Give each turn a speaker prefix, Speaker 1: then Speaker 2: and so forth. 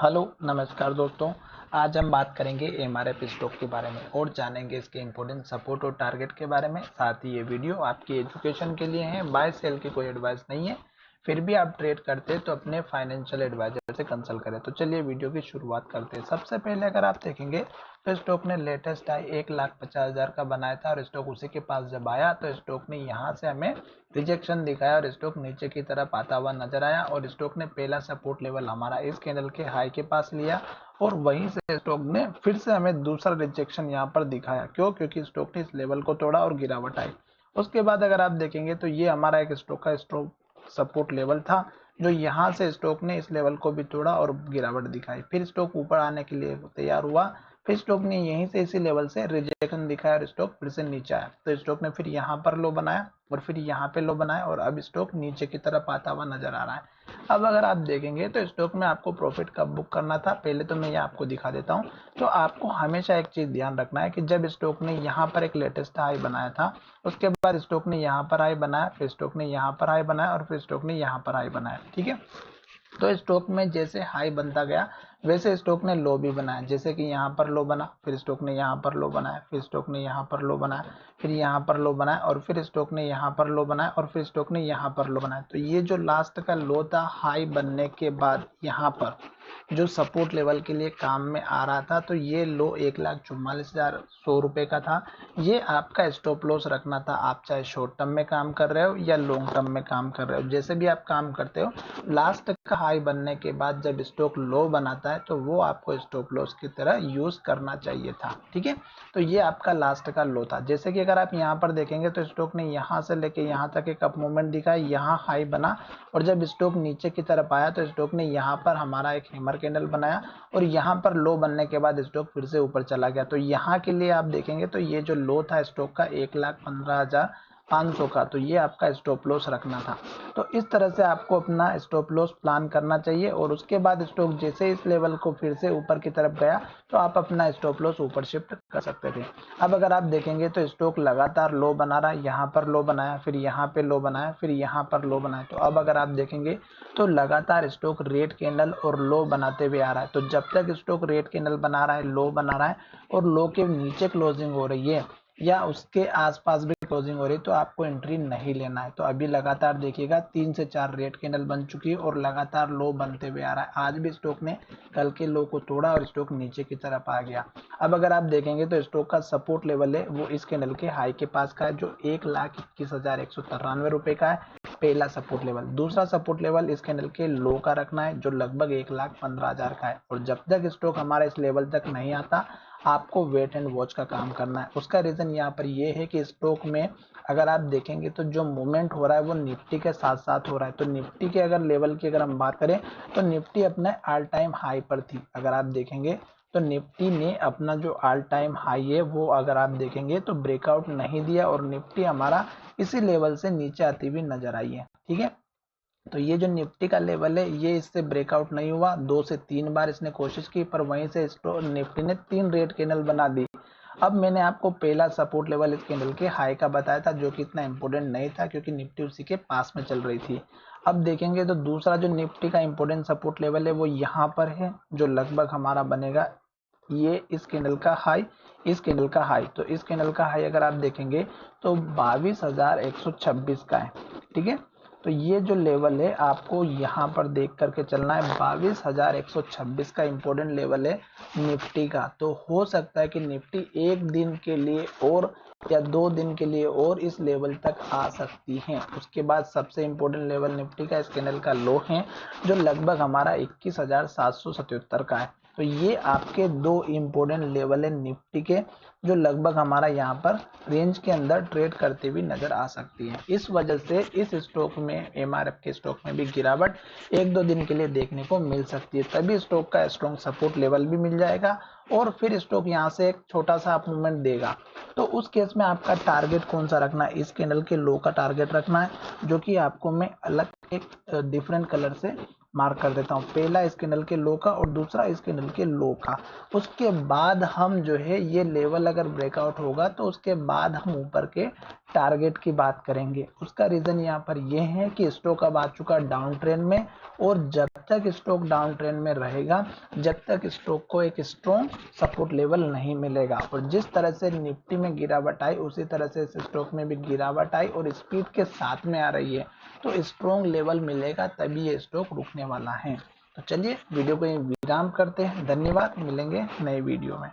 Speaker 1: Hello नमस्कार दोस्तों। आज हम बात करेंगे एमआरएफ स्टॉक के बारे में और जानेंगे इसके इंपॉर्टेंट सपोर्ट और टारगेट के बारे में। साथ ही ये वीडियो आपकी एजुकेशन के लिए है, बाय सेल की कोई एडवाइस नहीं है। फिर भी आप ट्रेड करते हैं तो अपने फाइनेंशियल एडवाइजर से कंसल्ट करें। तो चलिए वीडियो की शुरुआत करते हैं। सबसे पहले अगर आप देखेंगे तो स्टॉक ने लेटेस्ट हाई 1,50,000 का बनाया था और स्टॉक उसी के पास जब आया तो स्टॉक ने यहाँ से हमें रिजेक्शन दिखाया और स्टॉक नीचे की तरफ आता हुआ नजर आया और स्टॉक ने पहला सपोर्ट लेवल हमारा इस कैंडल के हाई के पास लिया और वहीं से स्टॉक ने फिर से हमें दूसरा रिजेक्शन यहाँ पर दिखाया। क्योंकि स्टॉक ने इस लेवल को तोड़ा और गिरावट आई। उसके बाद अगर आप देखेंगे तो ये हमारा एक स्टॉक का स्टॉक सपोर्ट लेवल था जो यहाँ से स्टॉक ने इस लेवल को भी तोड़ा और गिरावट दिखाई। फिर स्टॉक ऊपर आने के लिए तैयार हुआ, फिर स्टॉक ने यहीं से इसी लेवल से रिजेक्शन दिखाया और स्टॉक फिर से नीचे आया। तो स्टॉक ने फिर यहाँ पर लो बनाया और फिर यहाँ पे लो बनाया और अब स्टॉक नीचे की तरफ आता हुआ नजर आ रहा है। अब अगर आप देखेंगे तो स्टॉक में आपको प्रॉफिट कब बुक करना था, पहले तो मैं ये आपको दिखा देता हूँ। तो आपको हमेशा एक चीज ध्यान रखना है कि जब स्टॉक ने यहाँ पर एक लेटेस्ट हाई बनाया था, उसके बाद स्टॉक ने यहाँ पर हाई बनाया, फिर स्टॉक ने यहाँ पर हाई बनाया और फिर स्टॉक ने यहाँ पर हाई बनाया। ठीक है, तो स्टॉक में जैसे हाई बनता गया वैसे स्टॉक ने लो भी बनाया। जैसे कि यहाँ पर लो बना, फिर स्टॉक ने यहाँ पर लो बनाया, फिर स्टॉक ने यहाँ पर लो बनाया, फिर यहाँ पर लो बनाया और फिर स्टॉक ने यहाँ पर लो बनाया और फिर स्टॉक ने यहाँ पर लो बनाया। तो ये जो लास्ट का लो था हाई बनने के बाद यहाँ पर जो सपोर्ट लेवल के लिए काम में आ रहा था, तो ये लो 1,44,100 रुपए का था। ये आपका स्टॉप लॉस रखना था। आप चाहे शॉर्ट टर्म में काम कर रहे हो या लॉन्ग टर्म में काम कर रहे हो, जैसे भी आप काम करते हो, लास्ट का हाई बनने के बाद जब स्टॉक लो बनाता है तो वो आपको स्टॉप लॉस की तरह यूज करना चाहिए था। ठीक है, तो ये आपका लास्ट का लो था। जैसे कि अगर आप यहाँ पर देखेंगे तो स्टॉक ने यहाँ से लेके यहाँ तक एक अप मूवमेंट दिखा, यहाँ हाई बना और जब स्टॉक नीचे की तरफ आया तो स्टॉक ने यहाँ पर हमारा एक हैमर कैंडल बनाया और यहाँ पर लो बनने के बाद स्टॉक फिर से ऊपर चला गया। तो यहाँ के लिए आप देखेंगे तो ये जो लो था स्टॉक का 1,15,500 का, तो ये आपका स्टॉप लॉस रखना था। तो इस तरह से आपको अपना स्टॉप लॉस प्लान करना चाहिए और उसके बाद स्टॉक जैसे इस लेवल को फिर से ऊपर की तरफ गया तो आप अपना स्टॉप लॉस ऊपर शिफ्ट कर सकते थे। अब अगर आप देखेंगे तो स्टॉक लगातार लो बना रहा है, यहाँ पर लो बनाया, फिर यहाँ पे लो बनाया, फिर यहाँ पर लो बनाया। तो अब अगर आप देखेंगे तो लगातार स्टॉक रेड कैंडल और लो बनाते हुए आ रहा है। तो जब तक स्टॉक रेड कैंडल बना रहा है, लो बना रहा है और लो के नीचे क्लोजिंग हो रही है या उसके आसपास भी क्लोजिंग हो रही है तो आपको एंट्री नहीं लेना है। तो अभी लगातार देखिएगा 3 से 4 रेड कैंडल बन चुकी है और लगातार लो बनते हुए आ रहा है। आज भी स्टॉक ने कल के लो को तोड़ा और स्टॉक नीचे की तरफ आ गया। अब अगर आप देखेंगे तो स्टॉक का सपोर्ट लेवल है वो इस कैंडल के हाई के पास का है जो 1,21,193 रुपए का है, पहला सपोर्ट लेवल। दूसरा सपोर्ट लेवल इस कैंडल के लो का रखना है जो लगभग 1,15,000 का है और जब तक स्टॉक हमारा इस लेवल तक नहीं आता आपको वेट एंड वॉच का काम करना है। उसका रीजन यहाँ पर ये है कि स्टॉक में अगर आप देखेंगे तो जो मूवमेंट हो रहा है वो निफ्टी के साथ साथ हो रहा है। तो निफ्टी के अगर लेवल की अगर हम बात करें तो निफ्टी अपने ऑल टाइम हाई पर थी। अगर आप देखेंगे तो निफ्टी ने अपना जो ऑल टाइम हाई है वो अगर आप देखेंगे तो ब्रेकआउट नहीं दिया और निफ्टी हमारा इसी लेवल से नीचे आती हुई नजर आई है। ठीक है, तो ये जो निफ्टी का लेवल है ये इससे ब्रेकआउट नहीं हुआ, 2 से 3 बार इसने कोशिश की पर वहीं से निफ्टी ने 3 रेड कैंडल बना दी। अब मैंने आपको पहला सपोर्ट लेवल इस कैंडल के हाई का बताया था जो कि इतना इंपॉर्टेंट नहीं था क्योंकि निफ्टी उसी के पास में चल रही थी। अब देखेंगे तो दूसरा जो निफ्टी का इंपॉर्टेंट सपोर्ट लेवल है वो यहाँ पर है जो लगभग हमारा बनेगा ये इस कैंडल का हाई, इस कैंडल का हाई। तो इस कैंडल का हाई अगर आप देखेंगे तो 22,126 का है। ठीक है, तो ये जो लेवल है आपको यहाँ पर देख करके चलना है। 22,126 का इंपॉर्टेंट लेवल है निफ्टी का। तो हो सकता है कि निफ्टी एक दिन के लिए और या 2 दिन के लिए और इस लेवल तक आ सकती है। उसके बाद सबसे इंपॉर्टेंट लेवल निफ्टी का इस कैंडल का लो है जो लगभग हमारा 21,777 का है। तो ये आपके 2 इंपॉर्टेंट लेवल है निफ्टी के जो लगभग हमारा यहाँ पर रेंज के अंदर ट्रेड करते हुए नजर आ सकती है। इस वजह से इस स्टॉक में एमआरएफ के स्टॉक में भी गिरावट 1-2 दिन के लिए देखने को मिल सकती है। तभी स्टॉक का स्ट्रॉन्ग सपोर्ट लेवल भी मिल जाएगा और फिर स्टॉक यहाँ से एक छोटा सा अप मूवमेंट देगा। तो उस केस में आपका टारगेट कौन सा रखना है, इस कैंडल के लो का टारगेट रखना है जो कि आपको मैं अलग एक डिफरेंट कलर से मार्क कर देता हूँ। पहला इस कैंडल के लो का और दूसरा इस कैंडल के लो का। उसके बाद हम जो है ये लेवल अगर ब्रेकआउट होगा तो उसके बाद हम ऊपर के टारगेट की बात करेंगे। उसका रीजन यहाँ पर ये है कि स्टॉक अब आ चुका डाउन ट्रेंड में, और जब तक स्टॉक डाउन ट्रेंड में रहेगा, जब तक स्टॉक को एक स्ट्रॉन्ग सपोर्ट लेवल नहीं मिलेगा। और जिस तरह से निफ्टी में गिरावट आई उसी तरह से इस स्टॉक में भी गिरावट आई और स्पीड के साथ में आ रही है। तो स्ट्रॉन्ग लेवल मिलेगा तभी ये स्टॉक रुकने वाला है। तो चलिए वीडियो को विराम करते हैं। धन्यवाद, मिलेंगे नए वीडियो में।